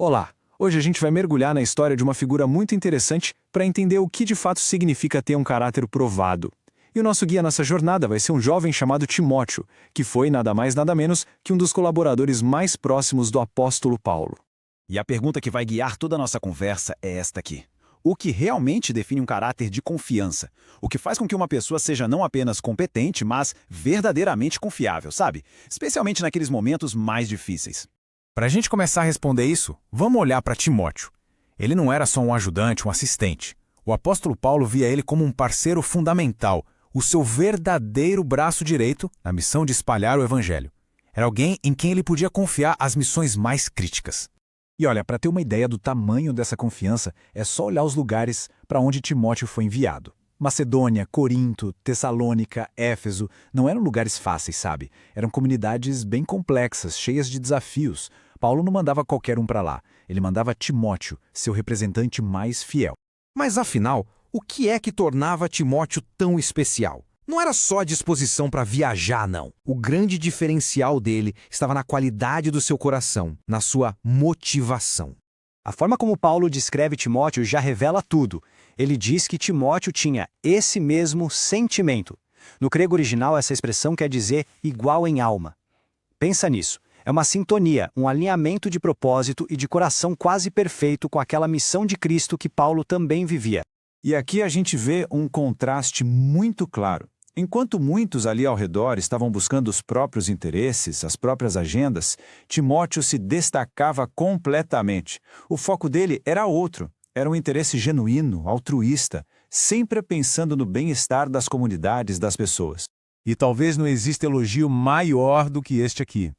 Olá! Hoje a gente vai mergulhar na história de uma figura muito interessante para entender o que de fato significa ter um caráter provado. E o nosso guia nessa jornada vai ser um jovem chamado Timóteo, que foi nada mais nada menos que um dos colaboradores mais próximos do apóstolo Paulo. E a pergunta que vai guiar toda a nossa conversa é esta aqui. O que realmente define um caráter de confiança? O que faz com que uma pessoa seja não apenas competente, mas verdadeiramente confiável, sabe? Especialmente naqueles momentos mais difíceis. Para a gente começar a responder isso, vamos olhar para Timóteo. Ele não era só um ajudante, um assistente. O apóstolo Paulo via ele como um parceiro fundamental, o seu verdadeiro braço direito na missão de espalhar o evangelho. Era alguém em quem ele podia confiar as missões mais críticas. E olha, para ter uma ideia do tamanho dessa confiança, é só olhar os lugares para onde Timóteo foi enviado. Macedônia, Corinto, Tessalônica, Éfeso, não eram lugares fáceis, sabe? Eram comunidades bem complexas, cheias de desafios. Paulo não mandava qualquer um para lá. Ele mandava Timóteo, seu representante mais fiel. Mas afinal, o que é que tornava Timóteo tão especial? Não era só a disposição para viajar, não. O grande diferencial dele estava na qualidade do seu coração, na sua motivação. A forma como Paulo descreve Timóteo já revela tudo. Ele diz que Timóteo tinha esse mesmo sentimento. No grego original, essa expressão quer dizer igual em alma. Pensa nisso. É uma sintonia, um alinhamento de propósito e de coração quase perfeito com aquela missão de Cristo que Paulo também vivia. E aqui a gente vê um contraste muito claro. Enquanto muitos ali ao redor estavam buscando os próprios interesses, as próprias agendas, Timóteo se destacava completamente. O foco dele era outro. Era um interesse genuíno, altruísta, sempre pensando no bem-estar das comunidades, das pessoas. E talvez não exista elogio maior do que este aqui.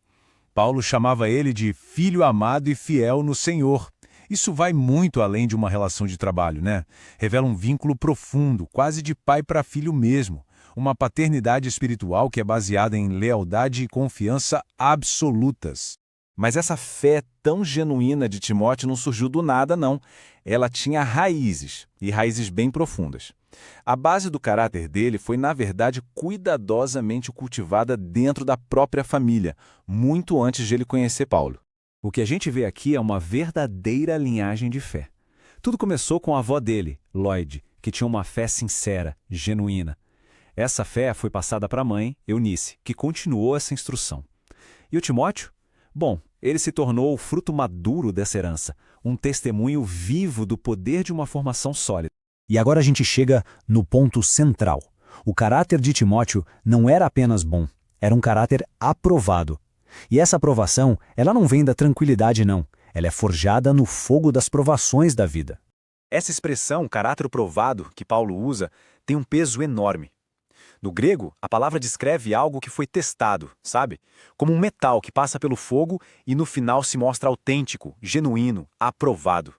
Paulo chamava ele de filho amado e fiel no Senhor. Isso vai muito além de uma relação de trabalho, né? Revela um vínculo profundo, quase de pai para filho mesmo. Uma paternidade espiritual que é baseada em lealdade e confiança absolutas. Mas essa fé tão genuína de Timóteo não surgiu do nada, não. Ela tinha raízes, e raízes bem profundas. A base do caráter dele foi, na verdade, cuidadosamente cultivada dentro da própria família, muito antes de ele conhecer Paulo. O que a gente vê aqui é uma verdadeira linhagem de fé. Tudo começou com a avó dele, Lloyd, que tinha uma fé sincera, genuína. Essa fé foi passada para a mãe, Eunice, que continuou essa instrução. E o Timóteo? Bom, ele se tornou o fruto maduro dessa herança, um testemunho vivo do poder de uma formação sólida. E agora a gente chega no ponto central. O caráter de Timóteo não era apenas bom, era um caráter aprovado. E essa aprovação, ela não vem da tranquilidade, não. Ela é forjada no fogo das provações da vida. Essa expressão, caráter provado, que Paulo usa, tem um peso enorme. No grego, a palavra descreve algo que foi testado, sabe? Como um metal que passa pelo fogo e no final se mostra autêntico, genuíno, aprovado.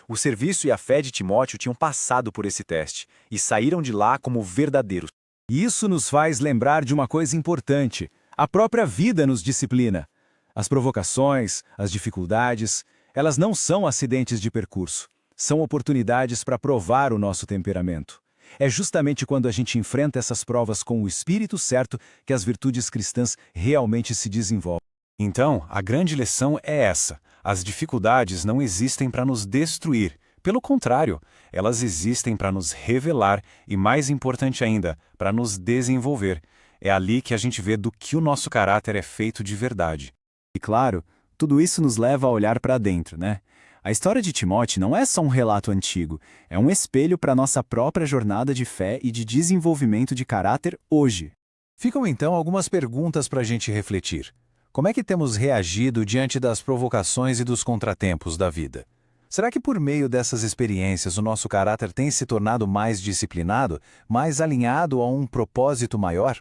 O serviço e a fé de Timóteo tinham passado por esse teste e saíram de lá como verdadeiros. Isso nos faz lembrar de uma coisa importante. A própria vida nos disciplina. As provocações, as dificuldades, elas não são acidentes de percurso. São oportunidades para provar o nosso temperamento. É justamente quando a gente enfrenta essas provas com o espírito certo que as virtudes cristãs realmente se desenvolvem. Então, a grande lição é essa. As dificuldades não existem para nos destruir. Pelo contrário, elas existem para nos revelar e, mais importante ainda, para nos desenvolver. É ali que a gente vê do que o nosso caráter é feito de verdade. E claro, tudo isso nos leva a olhar para dentro, né? A história de Timóteo não é só um relato antigo, é um espelho para a nossa própria jornada de fé e de desenvolvimento de caráter hoje. Ficam então algumas perguntas para a gente refletir. Como é que temos reagido diante das provocações e dos contratempos da vida? Será que por meio dessas experiências o nosso caráter tem se tornado mais disciplinado, mais alinhado a um propósito maior?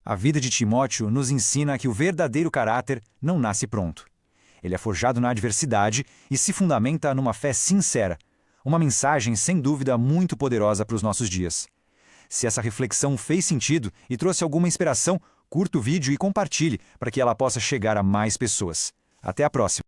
A vida de Timóteo nos ensina que o verdadeiro caráter não nasce pronto. Ele é forjado na adversidade e se fundamenta numa fé sincera. Uma mensagem, sem dúvida, muito poderosa para os nossos dias. Se essa reflexão fez sentido e trouxe alguma inspiração, curta o vídeo e compartilhe para que ela possa chegar a mais pessoas. Até a próxima!